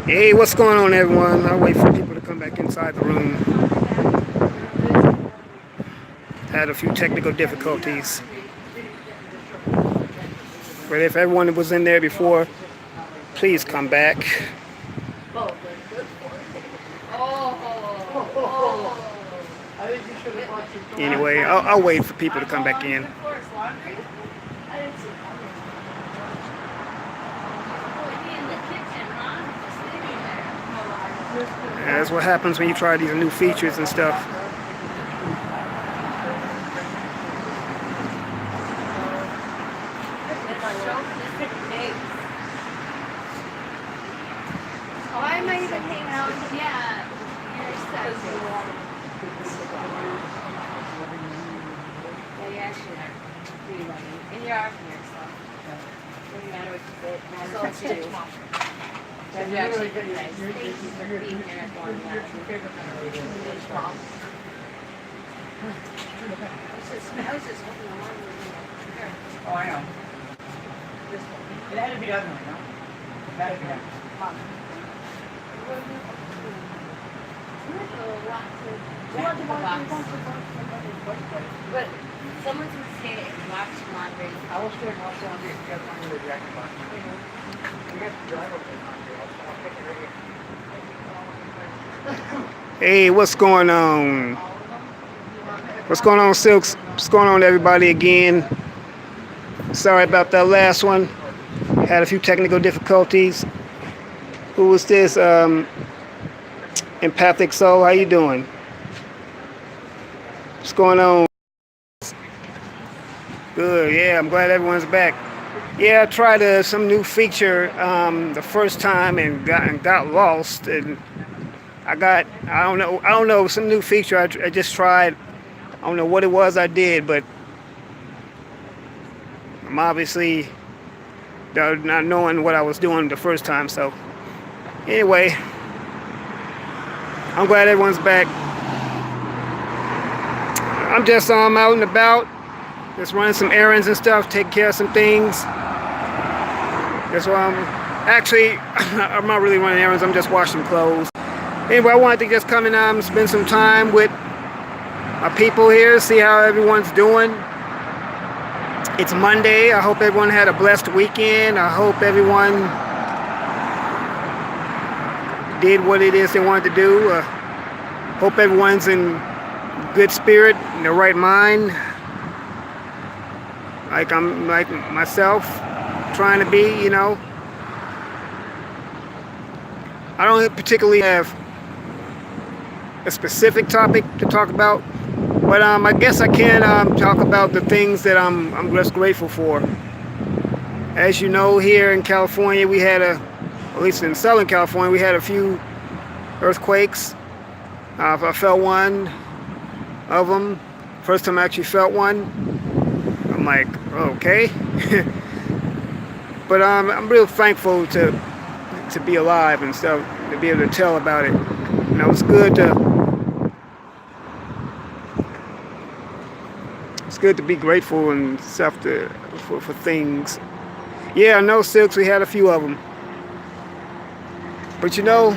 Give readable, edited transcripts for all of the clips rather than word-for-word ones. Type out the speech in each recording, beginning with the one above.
Hey, what's going on, everyone? I'll wait for people to come back inside the room. Had a few technical difficulties. But if everyone was in there before, please come back. Anyway, I'll wait for people to come back in. That's what happens when you try these new features and stuff. Why am I even hanging out? Yeah, you're so Yeah, you actually are pretty lucky. And you are from here, so it doesn't matter what you say. Results do. You're actually pretty nice. Thank you for being here at one. I was just hoping the one was Oh, I know. It had to be done, no? It had to be done. But someone's gonna say it and watch laundry. I will stay in house laundry if you guys want me to jacket box. You guys can drive up there. I'll pick it right here. Hey, what's going on? What's going on, Silks? What's going on, everybody, again? Sorry about that last one. Had a few technical difficulties. Who was this? Empathic Soul, how you doing? What's going on? Good, yeah, I'm glad everyone's back. Yeah, I tried some new feature the first time and got lost, and I don't know, some new feature I just tried. I don't know what it was I did, but I'm obviously not knowing what I was doing the first time. So anyway, I'm glad everyone's back. I'm just out and about, just running some errands and stuff, taking care of some things. That's why I'm not really running errands. I'm just washing clothes. Anyway, I wanted to just come and spend some time with my people here, see how everyone's doing. It's Monday. I hope everyone had a blessed weekend. I hope everyone did what it is they wanted to do. Hope everyone's in good spirit, in the right mind, like I'm like myself trying to be, you know. I don't particularly have a specific topic to talk about, but I guess I can talk about the things that I'm just grateful for. As you know, here in California, we had at least in Southern California, we had a few earthquakes. I felt one of them. First time I actually felt one. I'm like, okay. But I'm real thankful to be alive and stuff, to be able to tell about it. You know, it's good to be grateful and stuff for things. Yeah, I know, Silks, we had a few of them. But you know,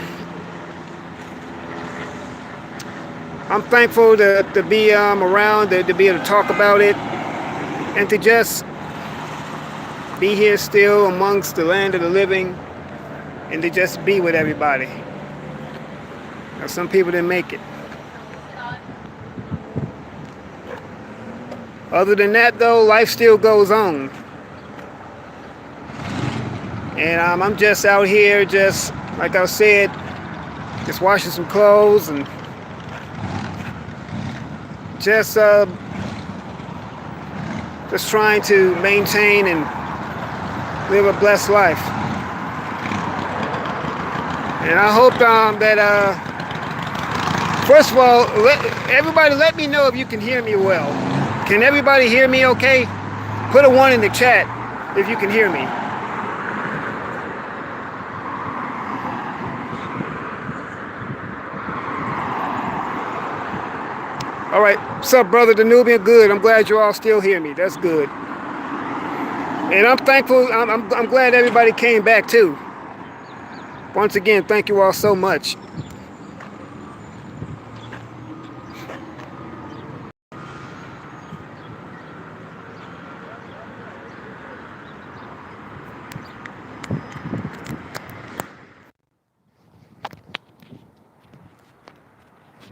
I'm thankful to be around, to be able to talk about it, and to just be here still amongst the land of the living, and to just be with everybody. Now, some people didn't make it. Other than that, though, life still goes on. And I'm just out here, just like I said, just washing some clothes and just trying to maintain and live a blessed life. And I hope that first of all, everybody let me know if you can hear me well. Can everybody hear me okay? Put a 1 in the chat if you can hear me. All right, what's up, brother Danubian? Good, I'm glad you all still hear me. That's good. And I'm thankful. I'm glad everybody came back too. Once again, thank you all so much.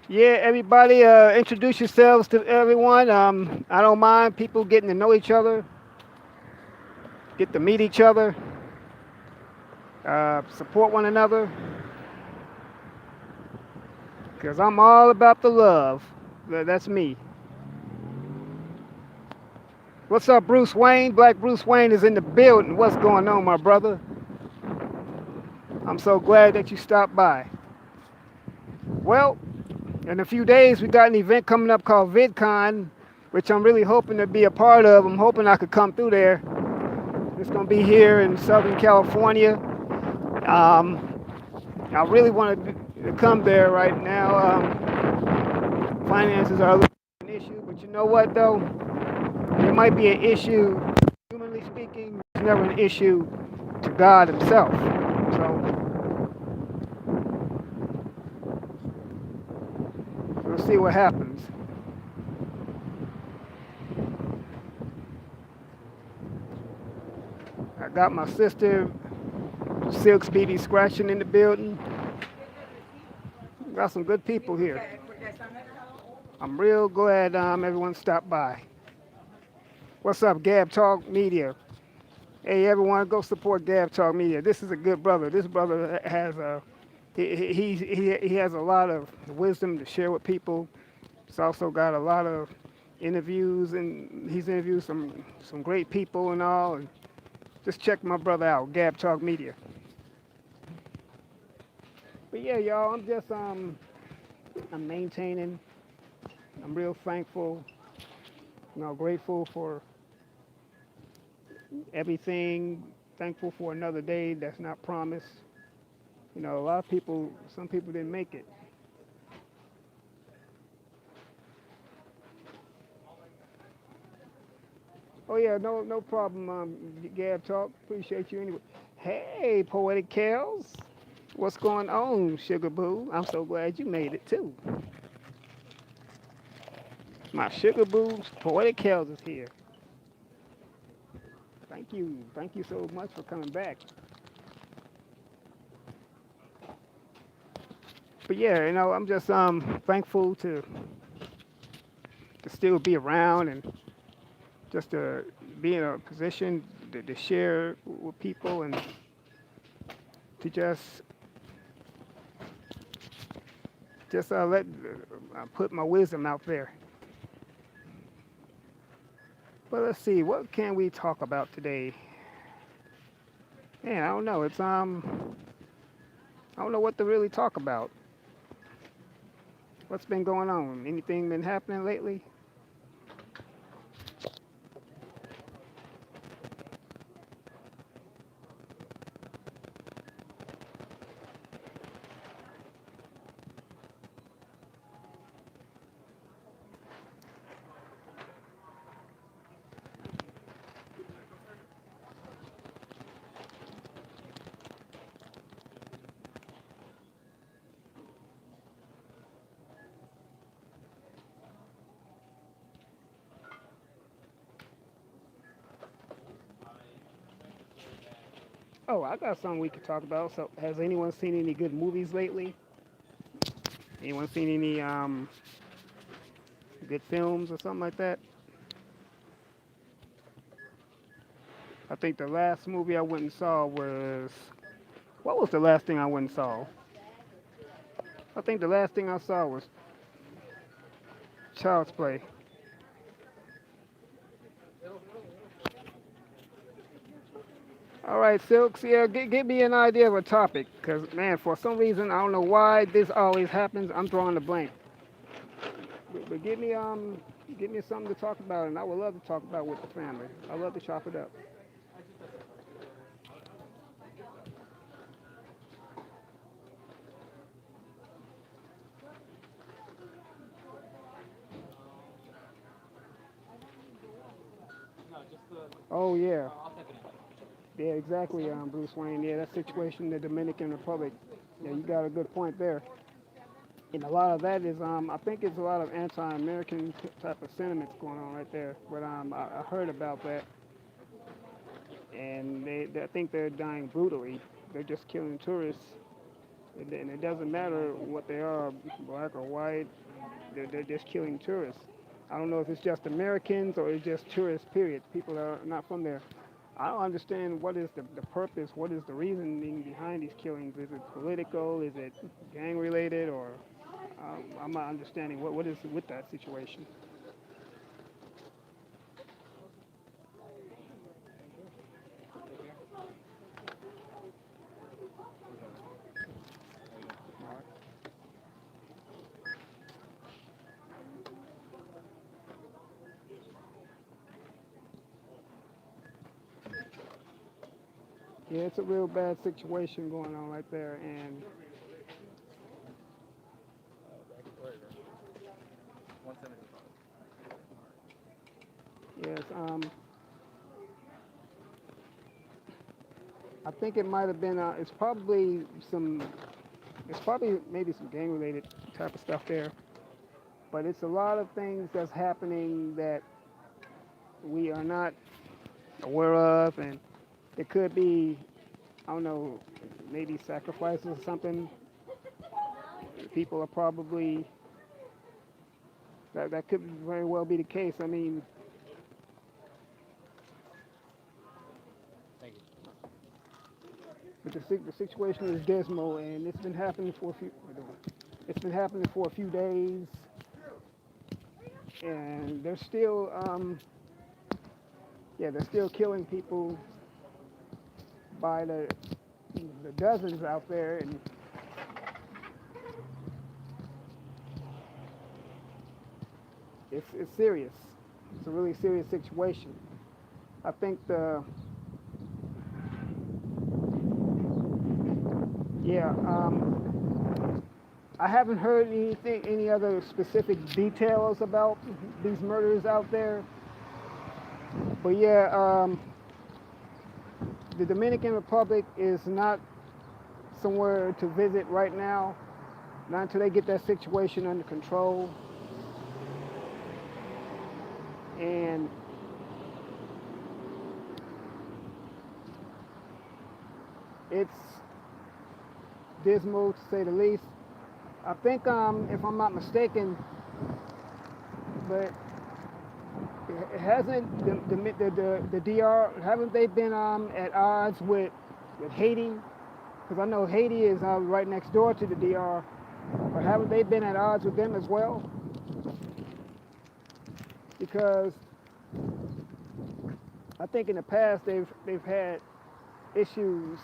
Yeah, everybody, introduce yourselves to everyone. I don't mind people getting to know each other, get to meet each other, support one another, because I'm all about the love. That's me. What's up, Bruce Wayne? Black Bruce Wayne is in the building. What's going on, my brother? I'm so glad that you stopped by. Well, in a few days, we got an event coming up called VidCon, which I'm really hoping to be a part of. I'm hoping I could come through there. It's going to be here in Southern California. I really want to come there right now. Finances are a little an issue, but you know what, though? It might be an issue, humanly speaking, it's never an issue to God Himself. So we'll see what happens. I got my sister, Silk Speedy Scratching, in the building. Got some good people here. I'm real glad everyone stopped by. What's up, Gab Talk Media? Hey, everyone, go support Gab Talk Media. This is a good brother. This brother has he has a lot of wisdom to share with people. He's also got a lot of interviews, and he's interviewed some great people and all. And just check my brother out, Gab Talk Media. But yeah, y'all, I'm maintaining. I'm real thankful, grateful for everything. Thankful for another day that's not promised. A lot of people, some people didn't make it. Oh yeah, no problem. Gab Talk, appreciate you anyway. Hey, Poetic Kels, what's going on, Sugar Boo? I'm so glad you made it too. My Sugar Boo, Poetic Kels is here. Thank you so much for coming back. But yeah, I'm just thankful to still be around and just to be in a position to share with people and to just let put my wisdom out there. But let's see, what can we talk about today? Man, I don't know. I don't know what to really talk about. What's been going on? Anything been happening lately? Oh, I got something we could talk about. So, has anyone seen any good movies lately? Anyone seen any good films or something like that? I think the last movie I went and saw was, what was the last thing I went and saw? I think the last thing I saw was Child's Play. All right, Silks, yeah, give me an idea of a topic, because, man, for some reason, I don't know why this always happens. I'm drawing a blank. But give me something to talk about, and I would love to talk about with the family. I love to chop it up. Oh yeah. Yeah, exactly, Bruce Wayne. Yeah, that situation in the Dominican Republic. Yeah, you got a good point there. And a lot of that is, I think it's a lot of anti-American type of sentiments going on right there. But I heard about that, and I think they're dying brutally. They're just killing tourists, and it doesn't matter what they are, black or white. They're just killing tourists. I don't know if it's just Americans or it's just tourists. Period. People that are not from there. I don't understand what is the purpose, what is the reasoning behind these killings. Is it political? Is it gang related? Or I'm not understanding what is with that situation. Yeah, it's a real bad situation going on right there, and yes, I think it might have been. It's probably maybe some gang related type of stuff there, but it's a lot of things that's happening that we are not aware of, and it could be, I don't know, maybe sacrifices or something. People are probably that could very well be the case. I mean, but the situation is dismal, and it's been happening for a few. It's been happening for a few days, and they're still, yeah, they're still killing people by the dozens out there, and it's serious. It's a really serious situation. I think yeah, I haven't heard any other specific details about these murders out there, but yeah, the Dominican Republic is not somewhere to visit right now, not until they get that situation under control. And it's dismal to say the least. I think, if I'm not mistaken, but it hasn't the DR, haven't they been at odds with Haiti? Because I know Haiti is right next door to the DR, but haven't they been at odds with them as well? Because I think in the past they've had issues.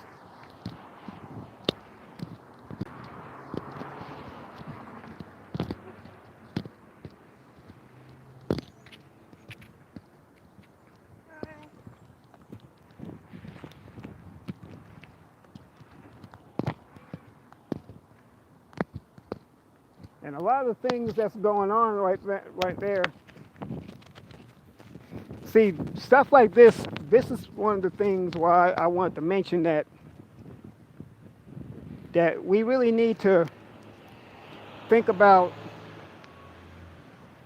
And a lot of the things that's going on right there. See, stuff like this. This is one of the things why I wanted to mention that we really need to think about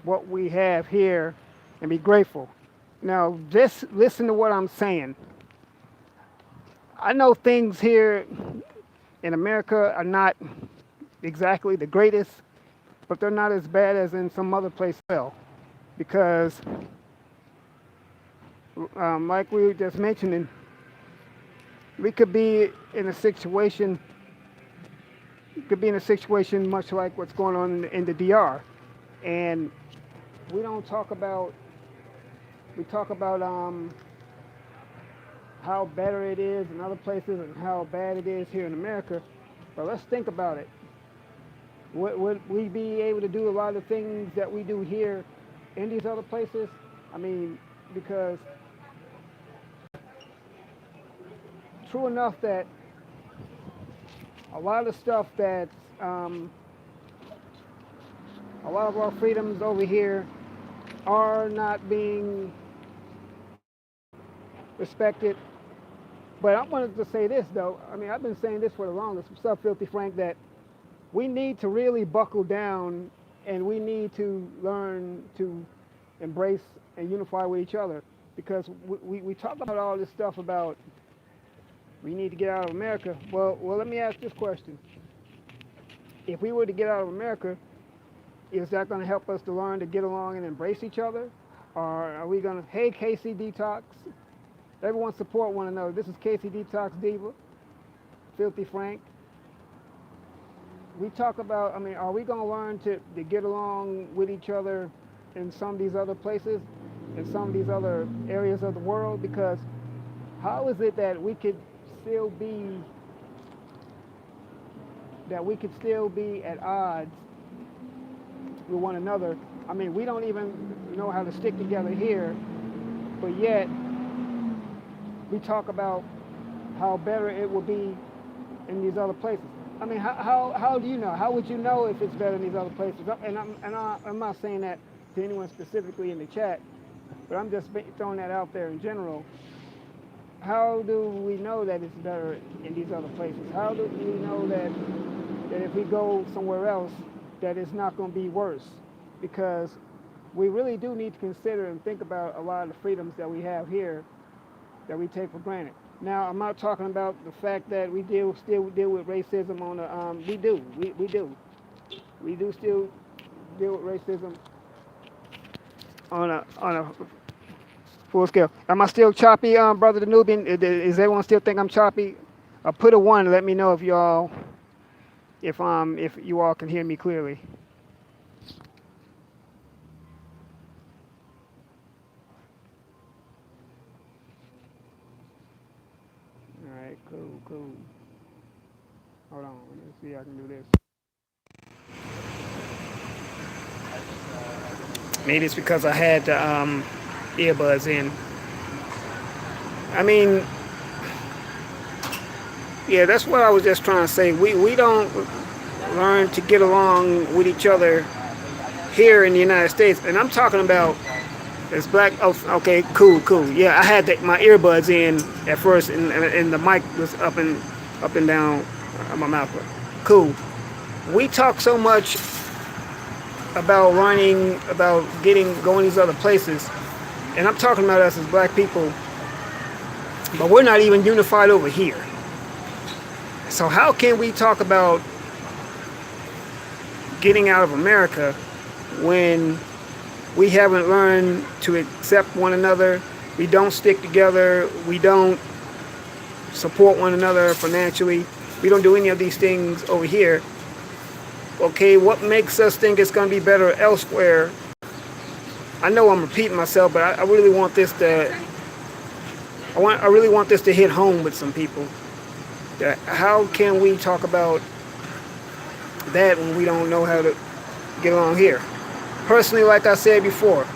what we have here and be grateful. Now, just listen to what I'm saying. I know things here in America are not exactly the greatest, but they're not as bad as in some other place. Well, because like we were just mentioning, we could be in a situation. Could be in a situation much like what's going on in the DR, and we don't talk about. We talk about how better it is in other places and how bad it is here in America. But let's think about it. Would we be able to do a lot of things that we do here in these other places? I mean, because true enough that a lot of stuff that a lot of our freedoms over here are not being respected, But I wanted to say this though. I mean, I've been saying this for the longest. What's up, Filthy Frank? That we need to really buckle down, and we need to learn to embrace and unify with each other, because we talk about all this stuff about we need to get out of America. Well, let me ask this question: if we were to get out of America, is that going to help us to learn to get along and embrace each other, or are we going to, hey, Casey Detox, everyone support one another? This is Casey Detox Diva, Filthy Frank. We talk about, I mean, are we going to learn to get along with each other in some of these other places, in some of these other areas of the world? Because how is it that we could still be at odds with one another? I mean, we don't even know how to stick together here, but yet we talk about how better it will be in these other places. I mean, how do you know? How would you know if it's better in these other places? And I'm not saying that to anyone specifically in the chat, but I'm just throwing that out there in general. How do we know that it's better in these other places? How do we know that if we go somewhere else, that it's not going to be worse? Because we really do need to consider and think about a lot of the freedoms that we have here that we take for granted. Now, I'm not talking about the fact that we still deal with racism on a, we do still deal with racism on a full scale. Am I still choppy, Brother the Nubian? Is everyone still think I'm choppy? Put a 1. Let me know if you all can hear me clearly. All right, cool. Hold on, let me see if I can do this. Maybe it's because I had the earbuds in. I mean, yeah, that's what I was just trying to say. We don't learn to get along with each other here in the United States, and I'm talking about as black. Oh, okay, cool. Yeah, I had my earbuds in at first, and the mic was up and down my mouth. Cool. We talk so much about learning, about going these other places, and I'm talking about us as black people, but we're not even unified over here. So how can we talk about getting out of America when we haven't learned to accept one another? We don't stick together. We don't support one another financially. We don't do any of these things over here. Okay, what makes us think it's going to be better elsewhere? I know I'm repeating myself, but I really want this to hit home with some people. How can we talk about that when we don't know how to get along here? Personally, like I said before,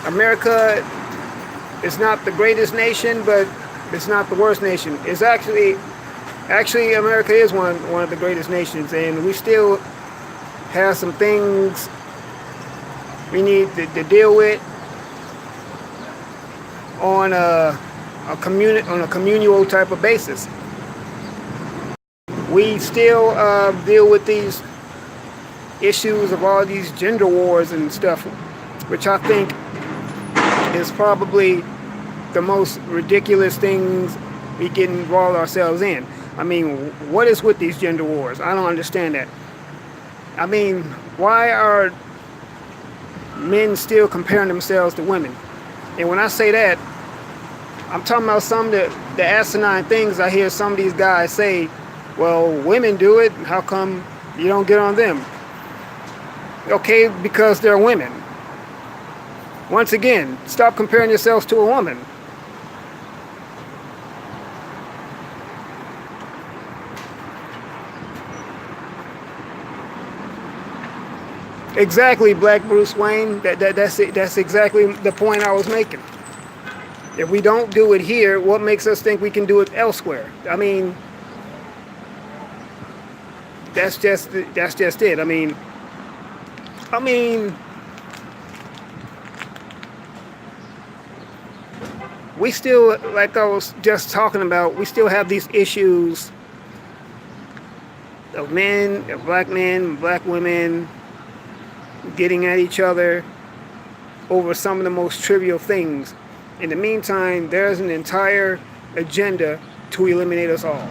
America is not the greatest nation, but it's not the worst nation. It's actually America is one of the greatest nations, and we still have some things we need to deal with on a communal type of basis. We still deal with these issues of all these gender wars and stuff, which I think is probably the most ridiculous things we get involved ourselves in. I mean, what is with these gender wars? I don't understand that. I mean, why are men still comparing themselves to women? And when I say that, I'm talking about some of the asinine things I hear some of these guys say. Well, women do it. How come you don't get on them? Okay, because they're women. Once again, stop comparing yourselves to a woman. Exactly, Black Bruce Wayne. That's it. That's exactly the point I was making. If we don't do it here, what makes us think we can do it elsewhere? I mean, that's just it. I mean, we still, like I was just talking about, we still have these issues of black women getting at each other over some of the most trivial things. In the meantime, there's an entire agenda to eliminate us all.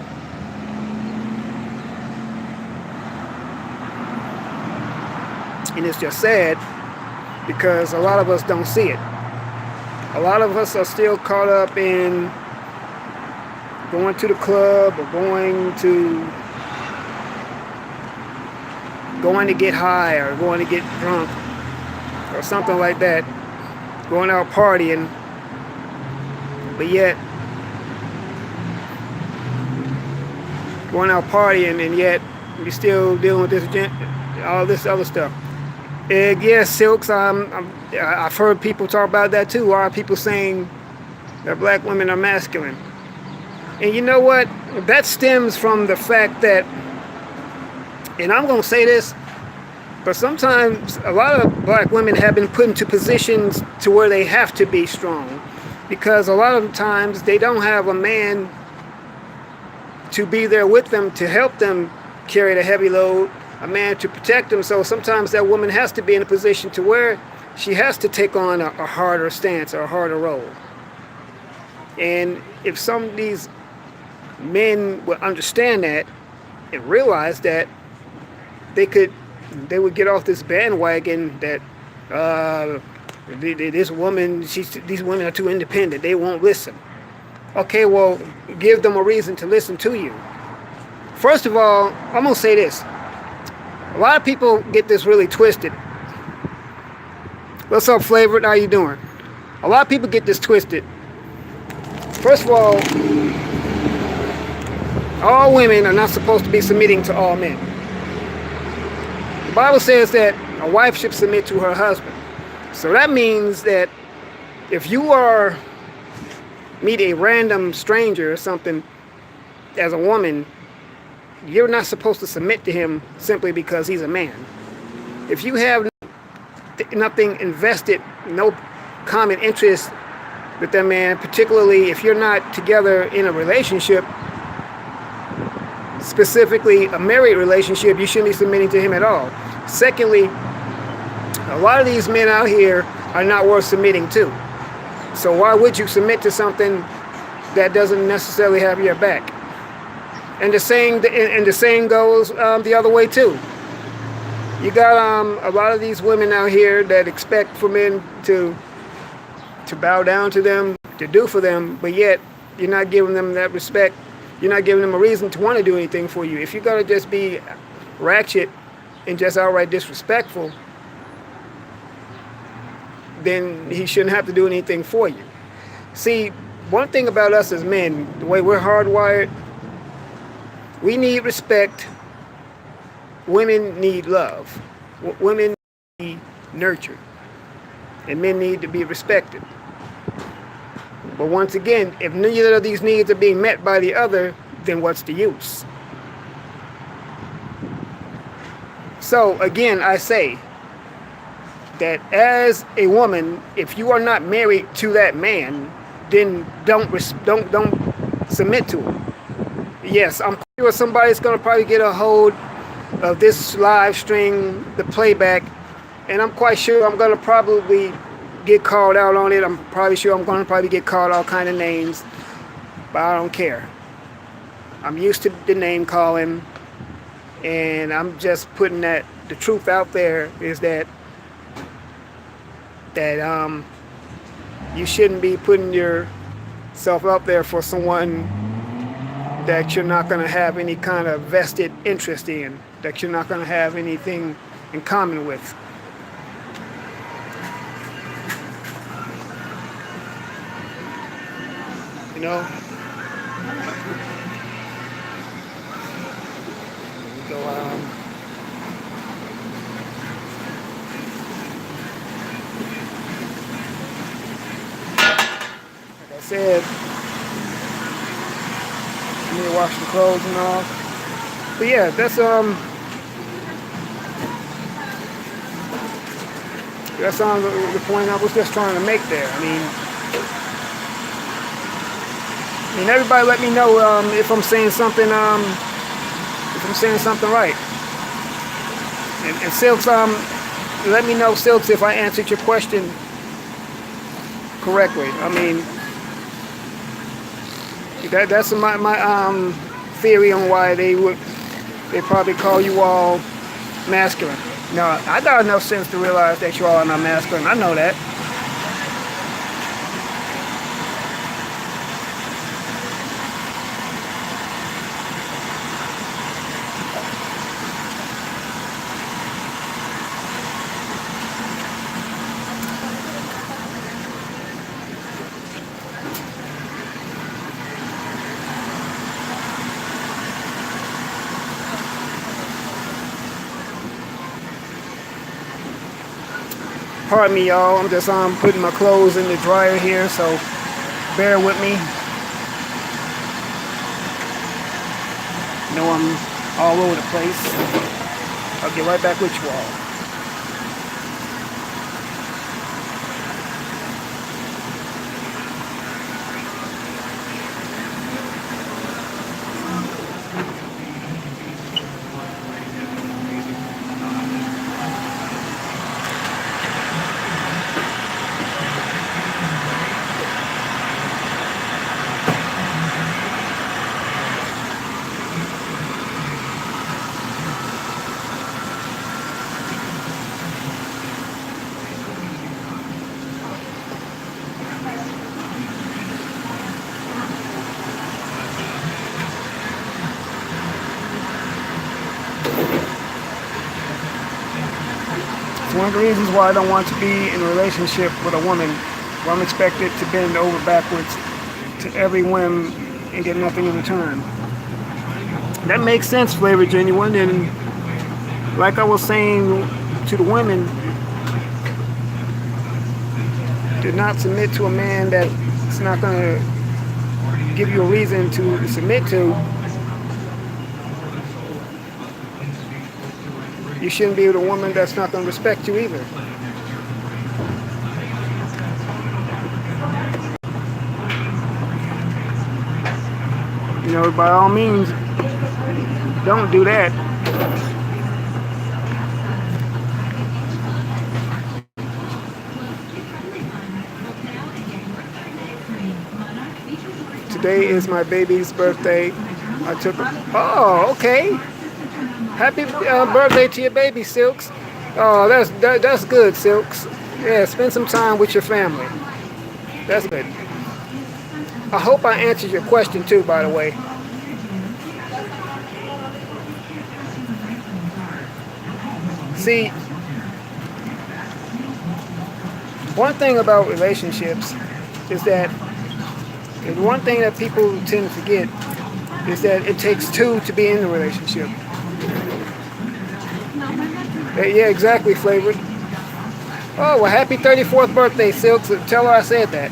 And it's just sad because a lot of us don't see it. A lot of us are still caught up in going to the club or going to get high or going to get drunk or something like that, going out partying, but yet going out partying and yet we're still dealing with this all this other stuff. Yes, Silks, I've heard people talk about that too. A lot of people saying that black women are masculine. And you know what? That stems from the fact that, and I'm going to say this, but sometimes a lot of black women have been put into positions to where they have to be strong. Because a lot of times they don't have a man to be there with them to help them carry the heavy load, a man to protect them. So sometimes that woman has to be in a position to where she has to take on a harder stance or a harder role. And if some of these men would understand that and realize that they would get off this bandwagon that these women are too independent, they won't listen. Okay, well, give them a reason to listen to you. First of all, I'm gonna say this. A lot of people get this really twisted. What's up, Flavored? How you doing? A lot of people get this twisted. First of all women are not supposed to be submitting to all men. The Bible says that a wife should submit to her husband. So that means that if you meet a random stranger or something as a woman, you're not supposed to submit to him simply because he's a man. If you have nothing invested, no common interest with that man, particularly if you're not together in a relationship, specifically a married relationship, you shouldn't be submitting to him at all. Secondly, a lot of these men out here are not worth submitting to. So why would you submit to something that doesn't necessarily have your back? And the saying goes the other way too. You got a lot of these women out here that expect for men to bow down to them, to do for them, but yet you're not giving them that respect. You're not giving them a reason to want to do anything for you. If you're gonna just be ratchet and just outright disrespectful, then he shouldn't have to do anything for you. See, one thing about us as men, the way we're hardwired, we need respect. Women need love. Women need nurtured. And men need to be respected. But once again, if neither of these needs are being met by the other, then what's the use? So again, I say that as a woman, if you are not married to that man, then don't submit to him. Yes, I'm sure somebody's going to probably get a hold of this live stream, the playback, and I'm quite sure I'm going to probably get called out on it. I'm probably sure I'm going to probably get called all kind of names, but I don't care. I'm used to the name calling, and I'm just putting the truth out there is that you shouldn't be putting yourself out there for someone that you're not going to have any kind of vested interest in, that you're not going to have anything in common with. You know? So, like I said, I need to wash the clothes and all. But yeah, that's the point I was just trying to make there. I mean, And everybody let me know if I'm saying something right. And Silks, let me know, Silks, if I answered your question correctly. I mean, that's my theory on why they probably call you all masculine. Now, I got enough sense to realize that you all are not masculine. I know that. Pardon me, y'all. I'm just putting my clothes in the dryer here, so bear with me. You know I'm all over the place. I'll get right back with you all. It's one of the reasons why I don't want to be in a relationship with a woman where I'm expected to bend over backwards to every whim and get nothing in return. That makes sense, Flavor Genuine, and like I was saying to the women, do not submit to a man that's not going to give you a reason to submit to. You shouldn't be with a woman that's not going to respect you either. You know, by all means, don't do that. Today is my baby's birthday. I took her. Oh, okay. Happy birthday to your baby, Silks. Oh, that's good, Silks. Yeah, spend some time with your family. That's good. I hope I answered your question too, by the way. See, one thing about relationships is that one thing that people tend to forget is that it takes two to be in a relationship. Yeah, exactly, Flavored. Oh, well, happy 34th birthday, Silks. Tell her I said that.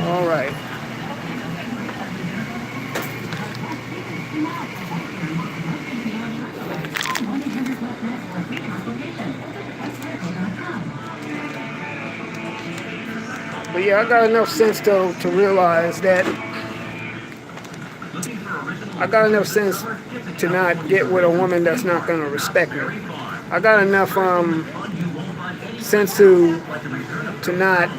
All right. But yeah, I got enough sense to realize that I got enough sense to not get with a woman that's not going to respect me. I got enough sense to not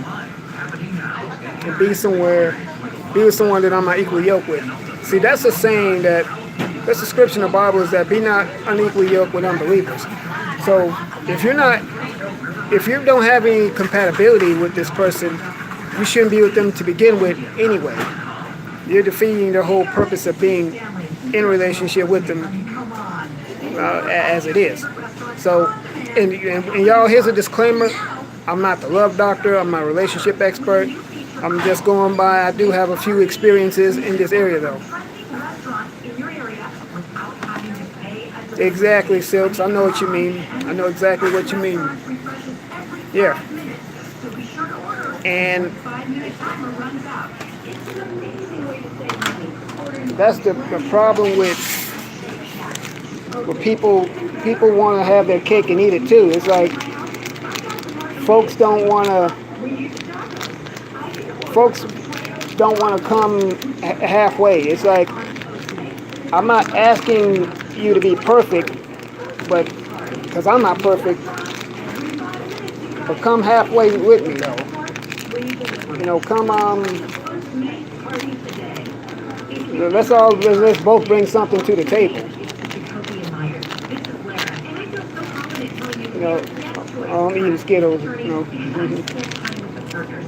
be with someone that I'm not equally yoked with. See, that's a saying that's the scripture in the Bible is that be not unequally yoked with unbelievers. So if you don't have any compatibility with this person, you shouldn't be with them to begin with anyway. You're defeating the whole purpose of being in a relationship with them as it is. So, and y'all, here's a disclaimer. I'm not the love doctor. I'm not a relationship expert. I'm just going by, I do have a few experiences in this area though. Exactly, Silks. I know what you mean. I know exactly what you mean. Yeah. And that's the problem with people want to have their cake and eat it too. It's like folks don't want to come halfway. It's like I'm not asking you to be perfect, but because I'm not perfect, but come halfway with me though. You know, come let's both bring something to the table. You know, I'm eating Skittles. You know.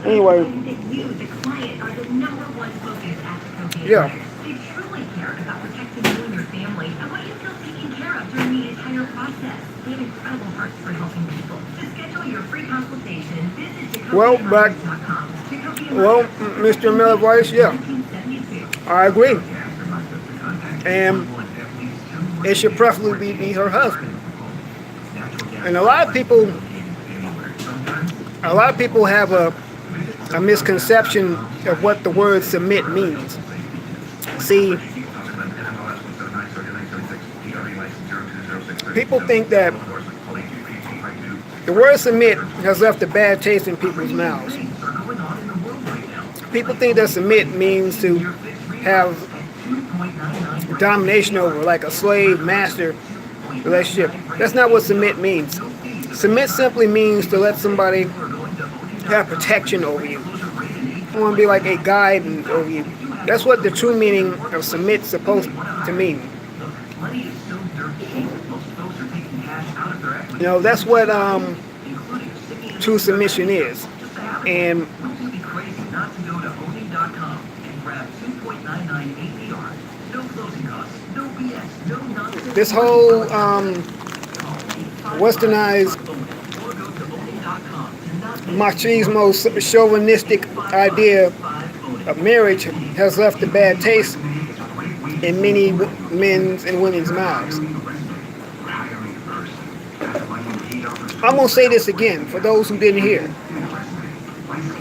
Anyway, yeah. They truly care about protecting you and your family and want you to feel taken care of during the entire process. They have incredible hearts for helping people. To schedule your free consultation, visit Well, Mr. Miller Weiss, yeah, I agree. And it should preferably be her husband. And a lot of people have a misconception of what the word submit means. See, people think that the word submit has left a bad taste in people's mouths. People think that submit means to have domination over, like a slave-master relationship. That's not what submit means. Submit simply means to let somebody have protection over you. You want to be like a guide over you. That's what the true meaning of submit is supposed to mean. You know, that's what true submission is. And this whole westernized machismo chauvinistic idea of marriage has left a bad taste in many men's and women's mouths. I'm going to say this again for those who didn't hear.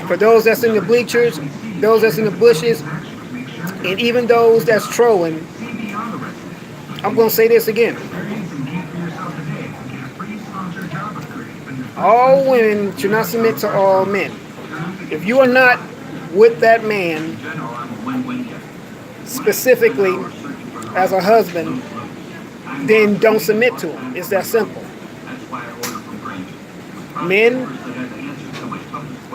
For those that's in the bleachers, those that's in the bushes, and even those that's trolling, I'm going to say this again. All women should not submit to all men. If you are not with that man, specifically as a husband, then don't submit to him. It's that simple. Men,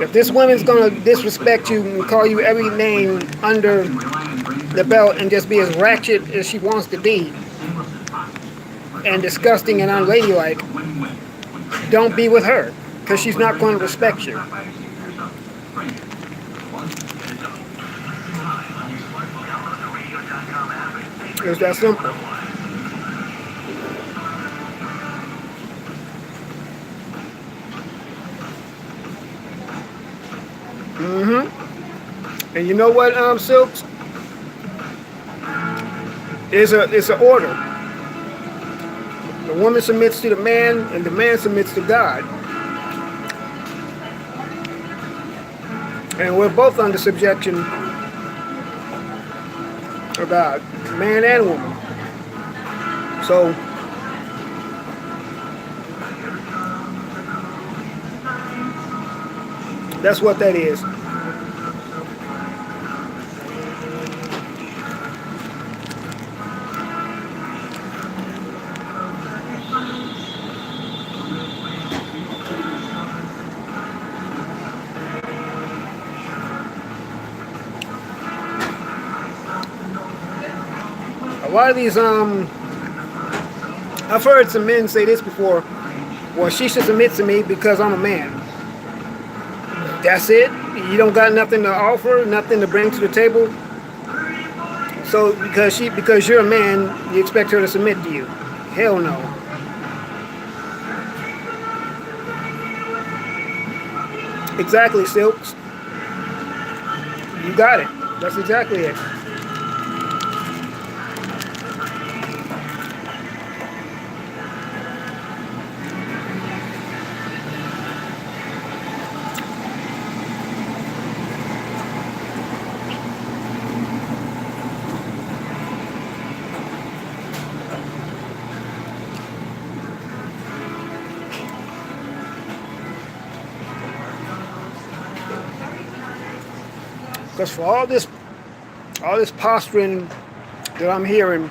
if this woman's going to disrespect you and call you every name under the belt and just be as ratchet as she wants to be and disgusting and unladylike, don't be with her because she's not going to respect you. It's that simple. And you know what, Silks? It's an order. The woman submits to the man, and the man submits to God. And we're both under subjection of God, man and woman. So, that's what that is. A lot of these, I've heard some men say this before. Well, she should submit to me because I'm a man. That's it? You don't got nothing to offer, nothing to bring to the table? So because you're a man, you expect her to submit to you? Hell no. Exactly, Silks. You got it. That's exactly it. Because for all this posturing that I'm hearing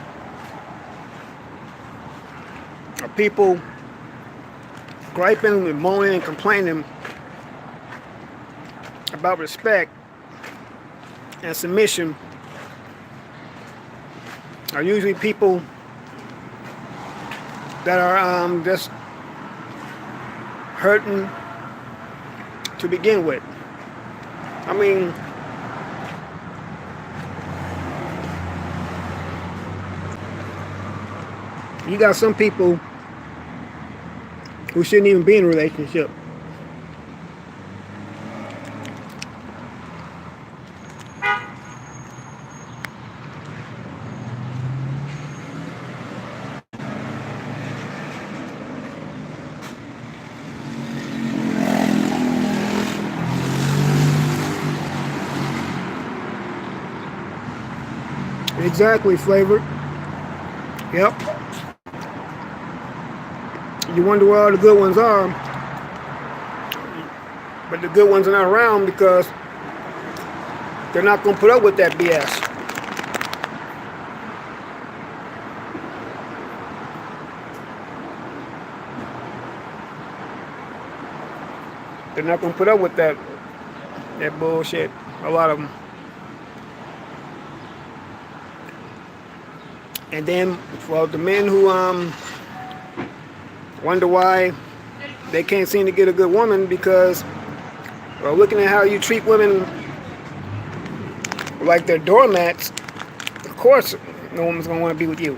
of people griping and moaning and complaining about respect and submission are usually people that are just hurting to begin with. I mean, you got some people who shouldn't even be in a relationship. Exactly, Flavor. Yep. You wonder where all the good ones are, but the good ones are not around because they're not going to put up with that BS. They're not going to put up with that bullshit. A lot of them. And then for the men who wonder why they can't seem to get a good woman, because, well, looking at how you treat women like they're doormats, of course no woman's gonna want to be with you.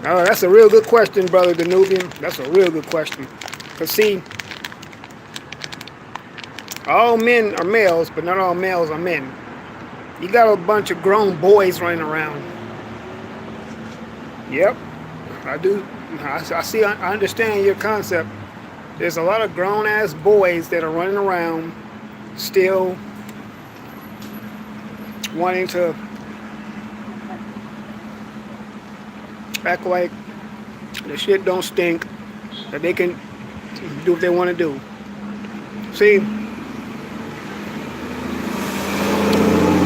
Oh, that's a real good question, Brother Danubian. That's a real good question. Because see, all men are males, but not all males are men. You got a bunch of grown boys running around. Yep, I do. I see. I understand your concept. There's a lot of grown-ass boys that are running around still wanting to act like the shit don't stink, that they can do what they want to do. See,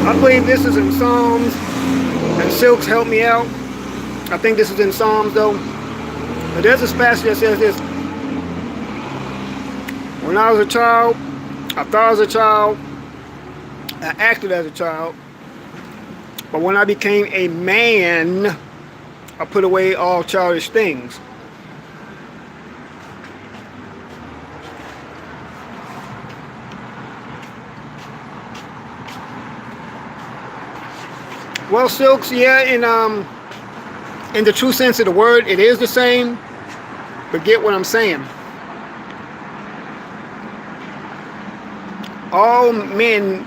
I believe this is in Psalms, and Silks help me out. I think this is in Psalms though. But there's this passage that says this: when I was a child, I thought as a child, I acted as a child, but when I became a man, I put away all childish things. Well, Silks, yeah, in the true sense of the word, it is the same, but get what I'm saying. All men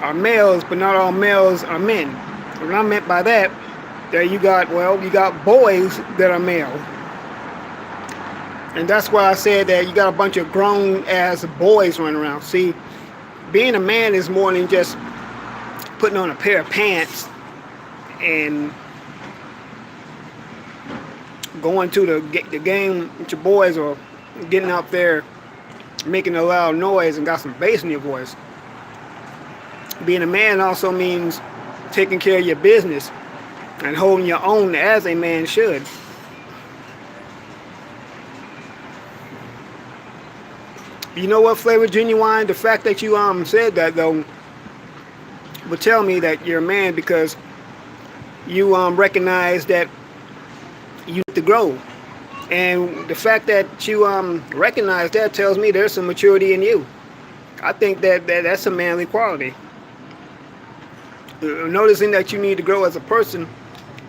are males, but not all males are men. What I meant by that, there you got boys that are male. And that's why I said that you got a bunch of grown-ass boys running around. See, being a man is more than just putting on a pair of pants and going to the game with your boys, or getting out there making a loud noise and got some bass in your voice. Being a man also means taking care of your business and holding your own as a man should. You know what, Flavor Genuine? The fact that you said that though would tell me that you're a man, because you recognize that you need to grow. And the fact that you recognize that tells me there's some maturity in you. I think that's a manly quality. Noticing that you need to grow as a person,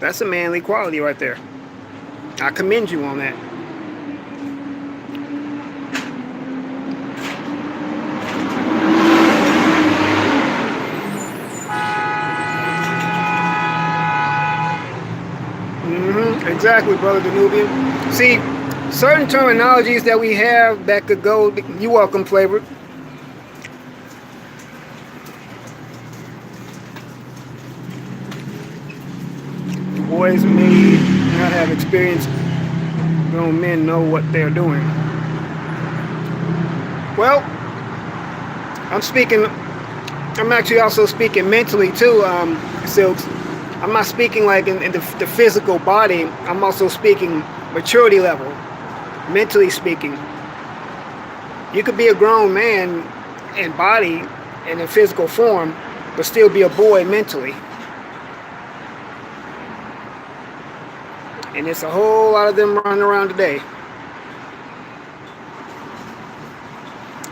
that's a manly quality right there. I commend you on that. Exactly, brother Danubian. See, certain terminologies that we have that could go. You welcome, Flavor. Boys may not have experience. Grown men know what they're doing. Well, I'm speaking. I'm actually also speaking mentally too, Silks. I'm not speaking like in the physical body. I'm also speaking maturity level, mentally speaking. You could be a grown man in body and in physical form, but still be a boy mentally. And it's a whole lot of them running around today.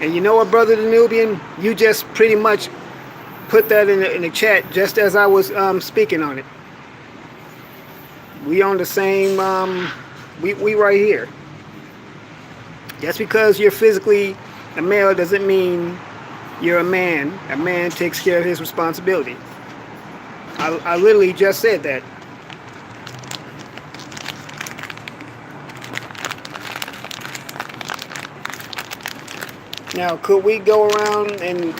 And you know what, brother Danubian? You just pretty much put that in the chat just as I was speaking on it. We on the same, we right here. Just because you're physically a male doesn't mean you're a man. A man takes care of his responsibility. I literally just said that. Now, could we go around and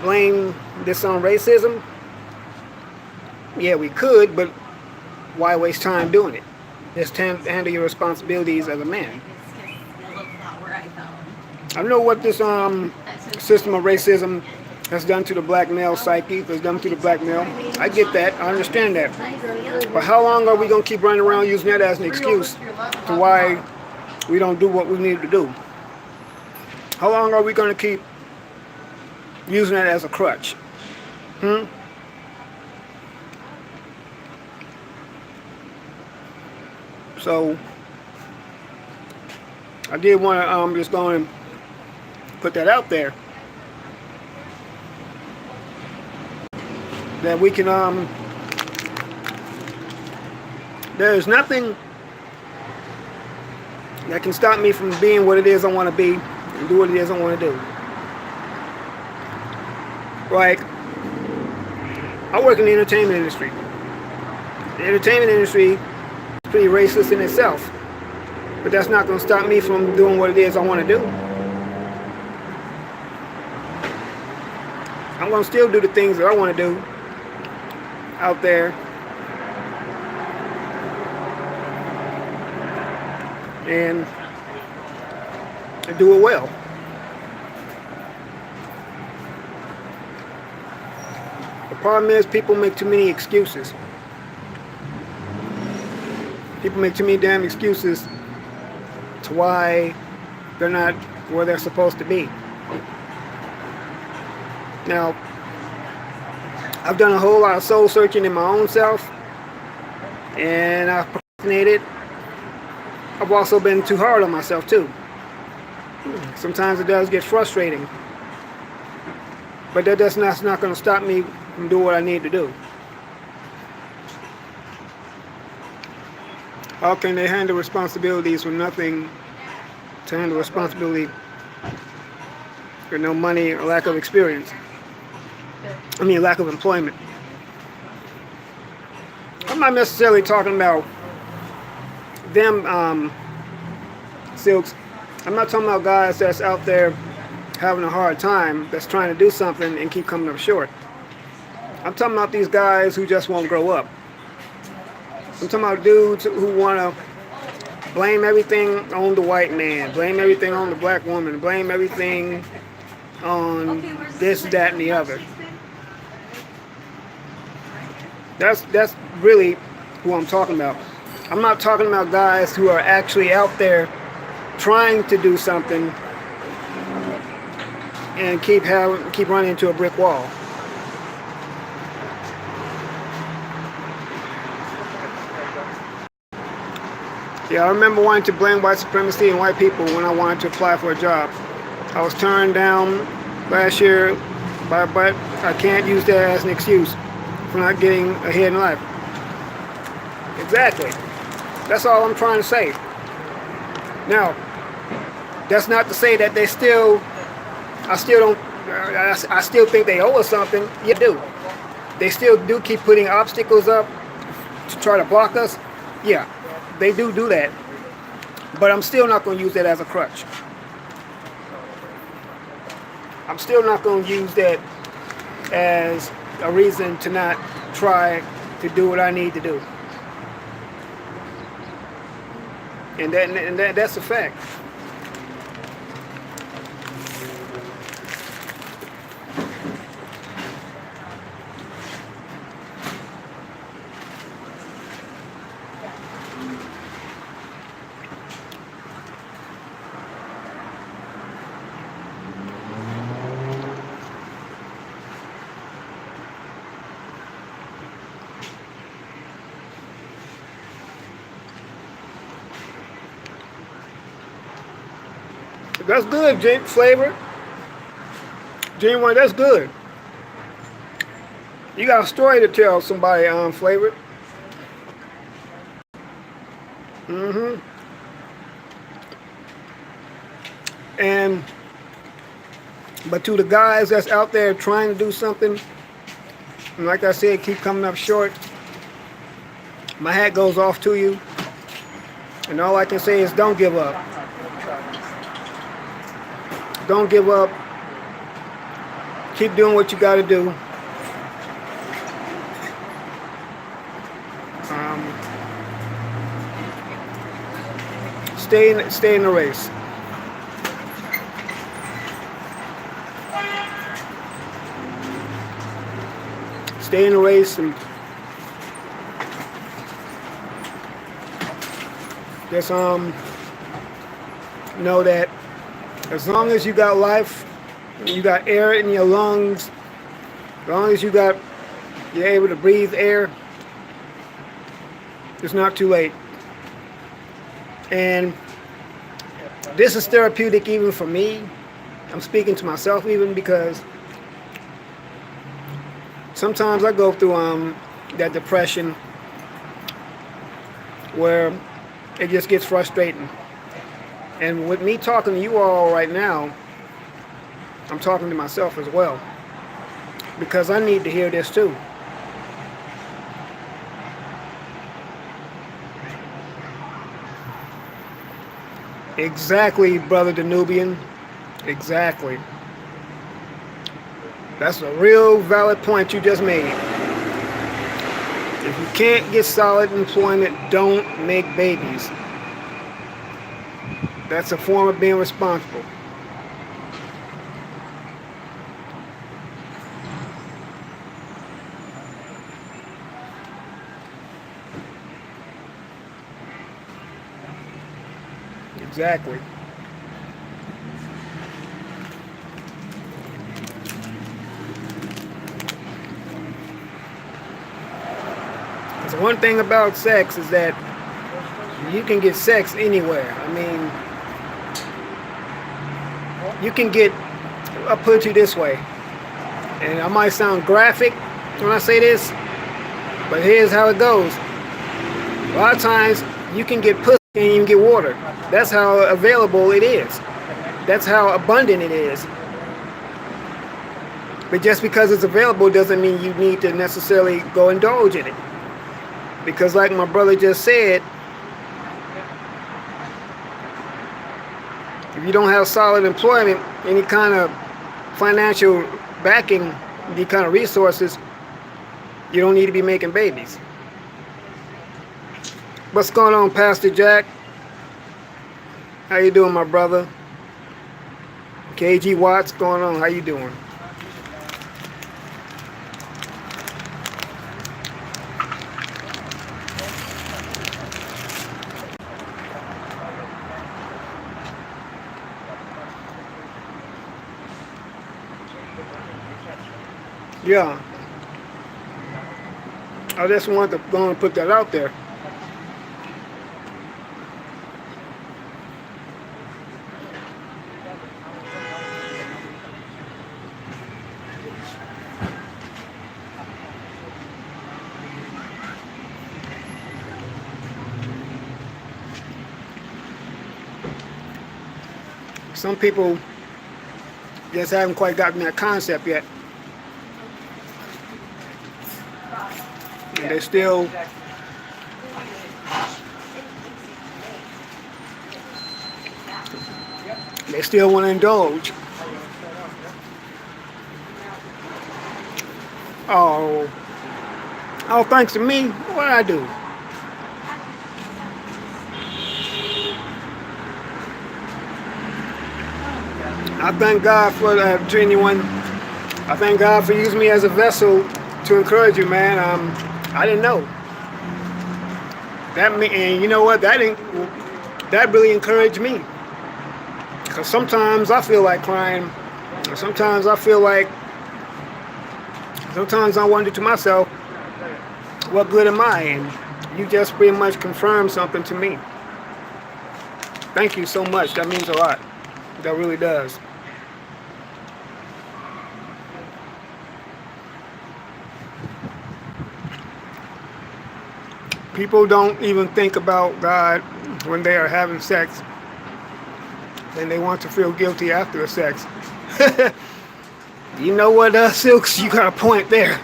blame this on racism? Yeah, we could, but why waste time doing it? Just handle your responsibilities as a man. I know what this system of racism has done to the black male psyche, has done to the black male. I get that, I understand that. But how long are we going to keep running around using that as an excuse to why we don't do what we need to do? How long are we going to keep using that as a crutch? So, I did want to just go and put that out there. That we can, there's nothing that can stop me from being what it is I want to be and do what it is I want to do. Like, I work in the entertainment industry. The entertainment industry is pretty racist in itself, but that's not going to stop me from doing what it is I want to do. I'm going to still do the things that I want to do out there. And do it well. The problem is people make too many excuses. People make too many damn excuses to why they're not where they're supposed to be. Now, I've done a whole lot of soul searching in my own self, and I've procrastinated. I've also been too hard on myself too. Sometimes it does get frustrating, but that's not going to stop me from doing what I need to do. How can they handle responsibilities with nothing to handle responsibility with no money or lack of experience? I mean, lack of employment. I'm not necessarily talking about them, Silks. I'm not talking about guys that's out there having a hard time, that's trying to do something and keep coming up short. I'm talking about these guys who just won't grow up. I'm talking about dudes who want to blame everything on the white man, blame everything on the black woman, blame everything on this, that, and the other. That's really who I'm talking about. I'm not talking about guys who are actually out there trying to do something and keep running into a brick wall. Yeah, I remember wanting to blame white supremacy and white people when I wanted to apply for a job. I was turned down last year, but I can't use that as an excuse for not getting ahead in life. Exactly. That's all I'm trying to say. Now, that's not to say that I still think they owe us something. Yeah, they do. They still do keep putting obstacles up to try to block us. Yeah, they do that. But I'm still not going to use that as a crutch. I'm still not going to use that as a reason to not try to do what I need to do. And that's a fact. That's good, Flavor. Genuine, that's good. You got a story to tell somebody, Flavor. But to the guys that's out there trying to do something, and like I said, keep coming up short, my hat goes off to you. And all I can say is don't give up. Don't give up. Keep doing what you got to do. Stay in the race. Stay in the race and just know that as long as you got life, you got air in your lungs, as long as you're able to breathe air, it's not too late. And this is therapeutic even for me. I'm speaking to myself even because sometimes I go through that depression where it just gets frustrating. And with me talking to you all right now, I'm talking to myself as well. Because I need to hear this too. Exactly, Brother Danubian. Exactly. That's a real valid point you just made. If you can't get solid employment, don't make babies. That's a form of being responsible. Exactly. Because one thing about sex is that you can get sex anywhere. I mean, you can get, I'll put it to you this way, and I might sound graphic when I say this, but here's how it goes. A lot of times you can get pussy and you can get water. That's how available it is. That's how abundant it is. But just because it's available doesn't mean you need to necessarily go indulge in it. Because like my brother just said, if you don't have solid employment, any kind of financial backing, any kind of resources, you don't need to be making babies. What's going on, Pastor Jack? How you doing, my brother? KG Watts, going on? How you doing? Yeah. I just wanted to go and put that out there. Some people just haven't quite gotten that concept yet. And they're still They still want to indulge. Oh, oh, thanks to me, what did I do? I thank God for that genuine. I thank God for using me as a vessel to encourage you, man. I didn't know that, and you know what? That really encouraged me. Cause sometimes I feel like crying. Sometimes I feel like. Sometimes I wonder to myself, what good am I? And you just pretty much confirmed something to me. Thank you so much. That means a lot. That really does. People don't even think about God when they are having sex. And they want to feel guilty after the sex. You know what, Silks? You got a point there.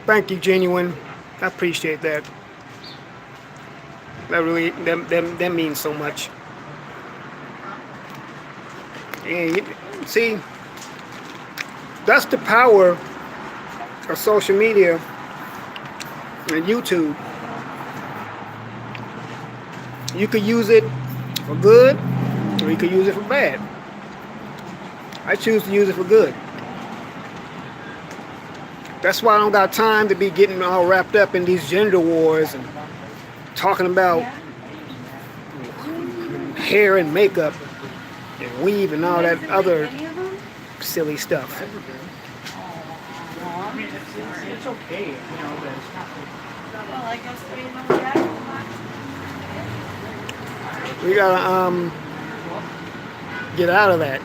Thank you, Genuine. I appreciate that. That really, that means so much. And see, that's the power of social media and YouTube. You could use it for good, or you could use it for bad. I choose to use it for good. That's why I don't got time to be getting all wrapped up in these gender wars and talking about hair and makeup and weave and all that other silly stuff. I mean, it's okay, you know, but it's not like... Well, I guess we know that. We gotta get out of that.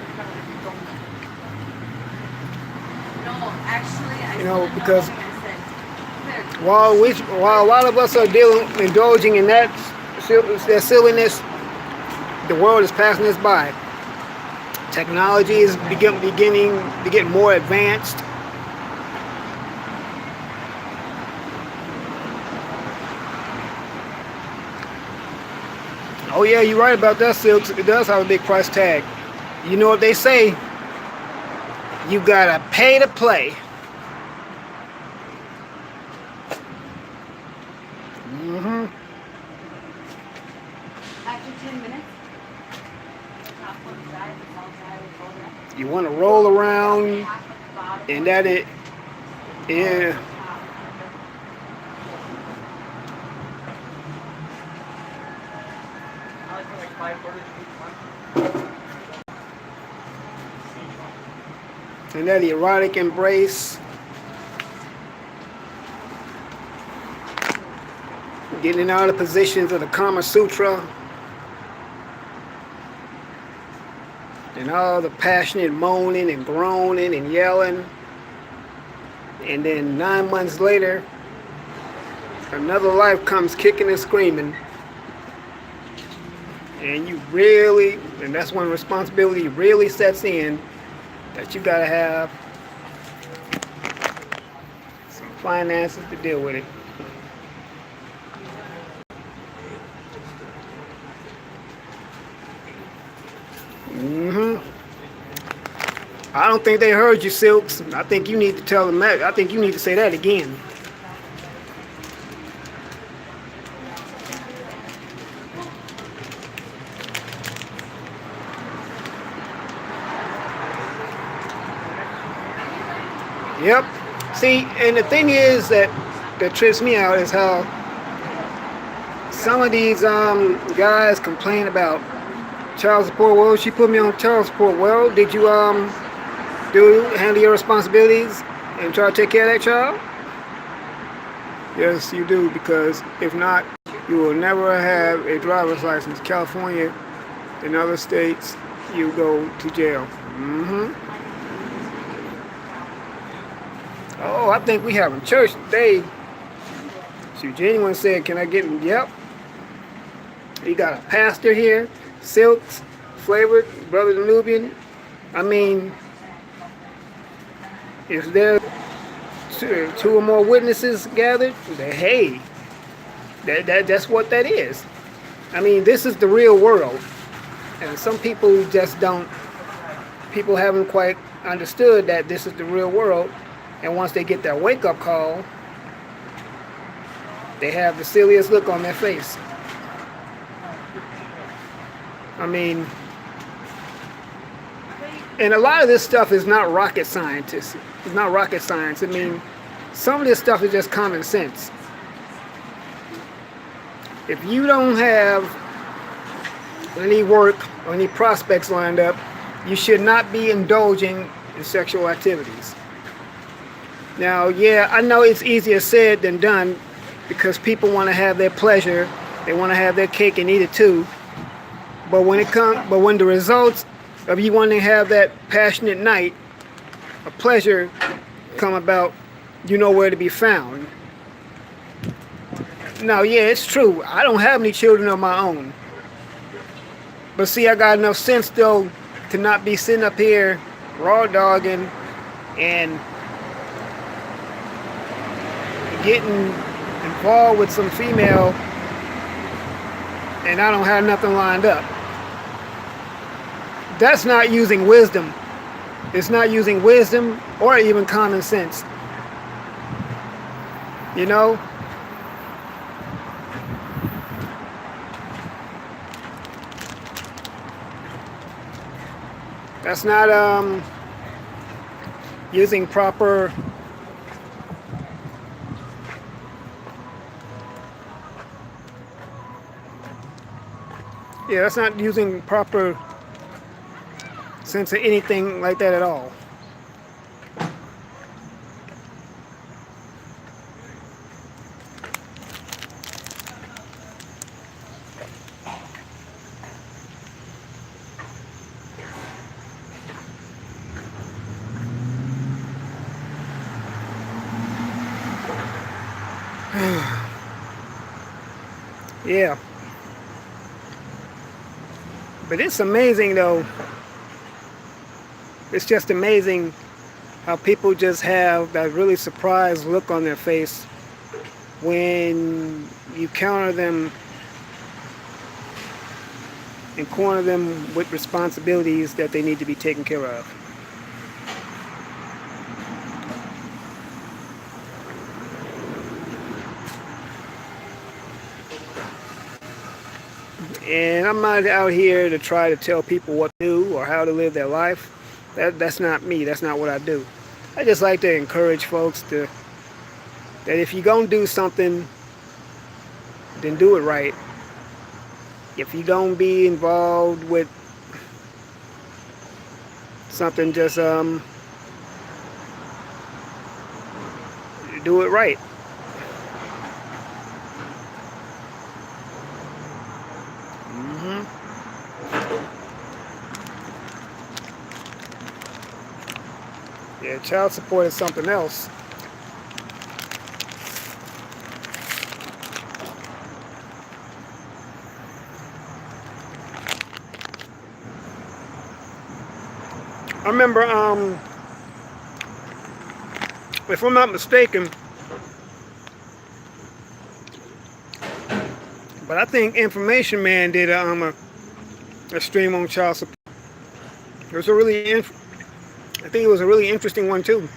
No, actually, I You know, because I said, while a lot of us are indulging in that silliness, the world is passing us by. Technology is beginning to get more advanced. Oh yeah, you're right about that, Silks. It does have a big price tag. You know what they say? You gotta pay to play. after 10 minutes, You want to roll around, and that it, yeah. And that erotic embrace, getting out of the positions of the Kama Sutra, and all the passionate moaning and groaning and yelling, and then 9 months later, another life comes kicking and screaming, and you really, and that's when responsibility really sets in, that you gotta have some finances to deal with it. I don't think they heard you, Silks. I think you need to tell them that. I think you need to say that again. Yep. See, and the thing is that trips me out is how some of these guys complain about child support. Well, she put me on child support. Well, did you handle your responsibilities and try to take care of that child? Yes, you do, because if not, you will never have a driver's license. California and other states, you go to jail. Oh, I think we having church today. So Genuine said, can I get him? Yep. You got a pastor here, Silks, Flavored, Brother Nubian. I mean, if there two or more witnesses gathered, then hey, That's what that is. I mean, this is the real world, and some people just don't. People haven't quite understood that this is the real world, and once they get that wake-up call, they have the silliest look on their face. I mean, and a lot of this stuff is not rocket science. It's not rocket science. I mean, some of this stuff is just common sense. If you don't have any work or any prospects lined up, you should not be indulging in sexual activities. Now, yeah, I know it's easier said than done because people want to have their pleasure, they want to have their cake and eat it too. But when the results of you wanting to have that passionate night, a pleasure come about, you know where to be found. Now, yeah, it's true. I don't have any children of my own. But see, I got enough sense, though, to not be sitting up here raw dogging and getting involved with some female and I don't have nothing lined up. That's not using wisdom. It's not using wisdom or even common sense. You know? That's not using proper that's not using proper sense of anything like that at all. Yeah. But it's amazing though. It's just amazing how people just have that really surprised look on their face when you counter them and corner them with responsibilities that they need to be taken care of. And I'm not out here to try to tell people what to do or how to live their life. That's not me. That's not what I do. I just like to encourage folks that if you're going to do something, then do it right. If you're going to be involved with something, just do it right. Yeah, child support is something else. I remember, if I'm not mistaken, but I think Information Man did a stream on child support. It was I think it was a really interesting one too.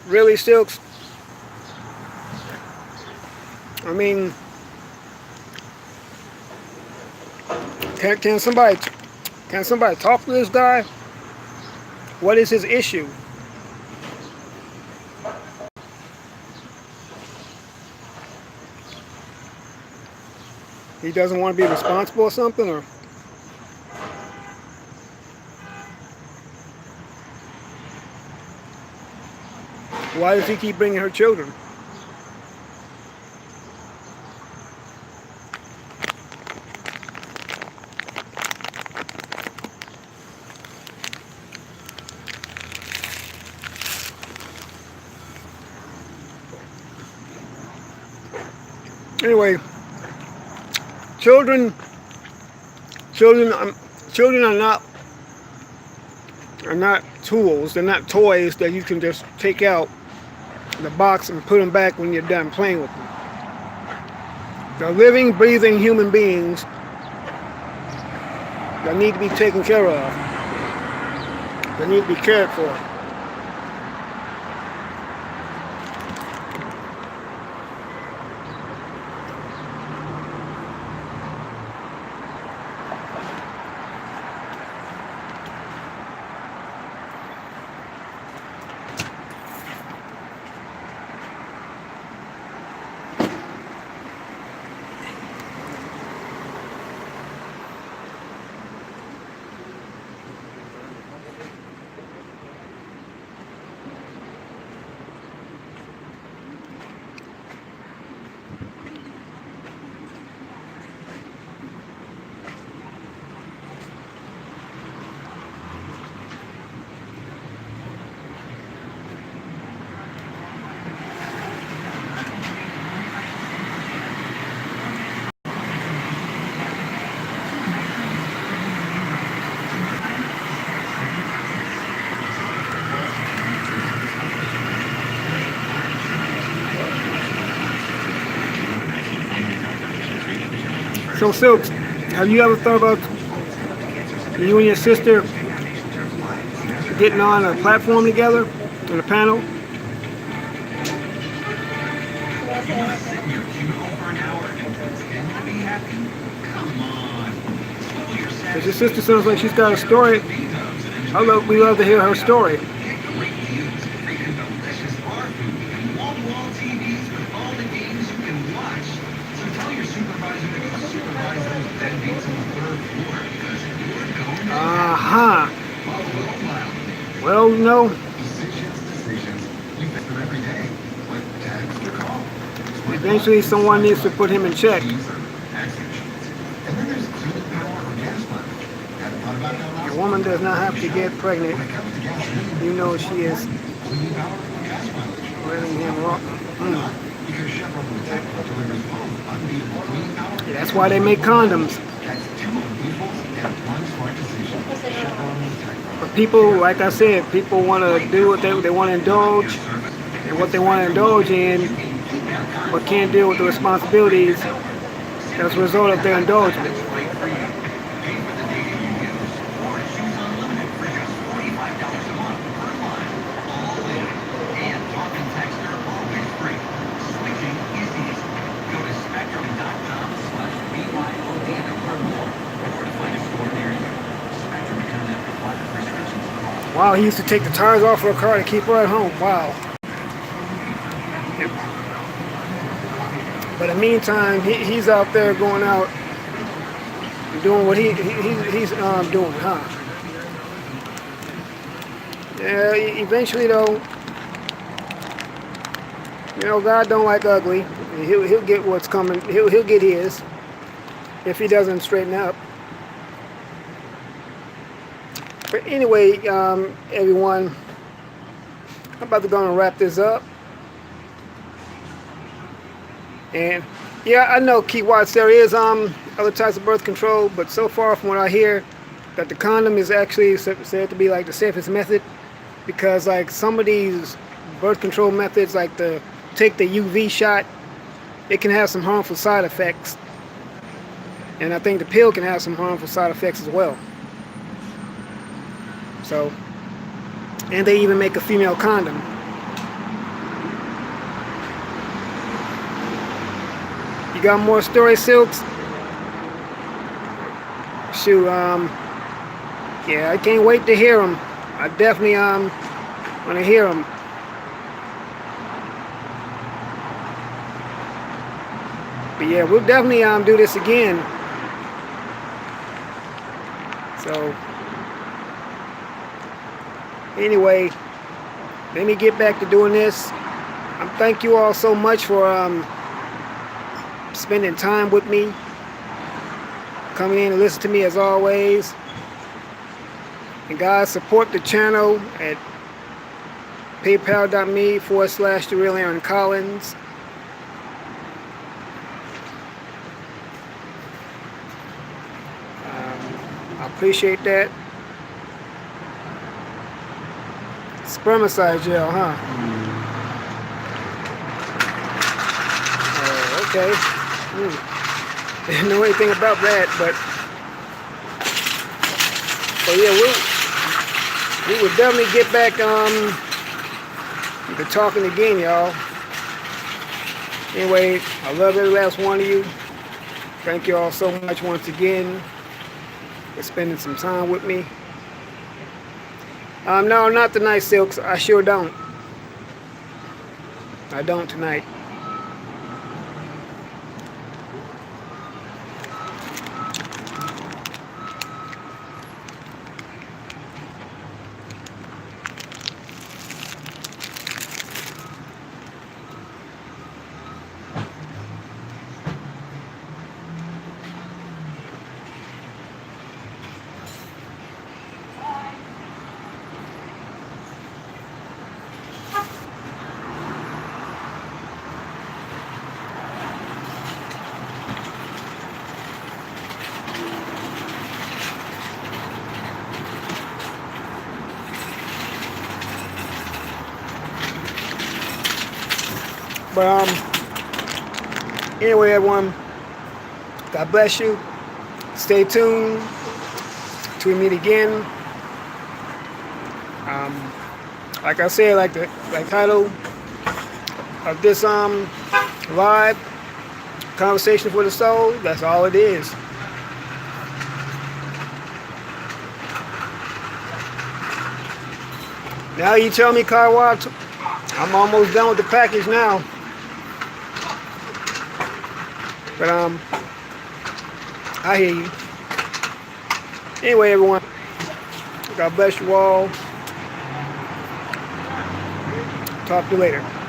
Really, Silks? I mean, can somebody talk to this guy? What is his issue? He doesn't want to be responsible or something, or why does he keep bringing her children? Anyway, children are not are not tools. They're not toys that you can just take out the box and put them back when you're done playing with them. They're living, breathing human beings that need to be taken care of. They need to be cared for. So Silks, have you ever thought about you and your sister getting on a platform together on a panel? Because your sister sounds like she's got a story. We love to hear her story. Uh-huh. Well, no. Eventually someone needs to put him in check. A woman does not have to get pregnant. You know she is letting him rock. Yeah, that's why they make condoms. But people, like I said, people want to do what they want to indulge in what they want to indulge in, but can't deal with the responsibilities as a result of their indulgence. Wow, he used to take the tires off her car to keep her at home. Wow. But in the meantime, he's out there going out and doing what he's doing, huh? Yeah, eventually though, you know, God don't like ugly. He'll get what's coming. He'll get his if he doesn't straighten up. But anyway, everyone, I'm about to go and wrap this up. And yeah, I know, Key Watts, there is other types of birth control, but so far from what I hear, that the condom is actually said to be like the safest method, because like some of these birth control methods, like take the UV shot, it can have some harmful side effects. And I think the pill can have some harmful side effects as well. So, and they even make a female condom. You got more stories, Silks? Shoot, yeah, I can't wait to hear them. I definitely want to hear them. But yeah, we'll definitely do this again. So anyway, let me get back to doing this. Thank you all so much for spending time with me, coming in and listening to me as always. And guys, support the channel at paypal.me/TheRealAaronCollins. I appreciate that. Spermicide gel, huh? Oh, okay. Didn't know anything about that, but yeah, we would definitely get back to talking again, y'all. Anyway, I love every last one of you. Thank you all so much once again for spending some time with me. No, not tonight, Silks. I sure don't. I don't tonight. But anyway, everyone, God bless you. Stay tuned till we meet again. Like I said, like the title of this live conversation for the soul, that's all it is. Now you tell me, Kaiwa, I'm almost done with the package now. But I hear you. Anyway, everyone, God bless you all. Talk to you later.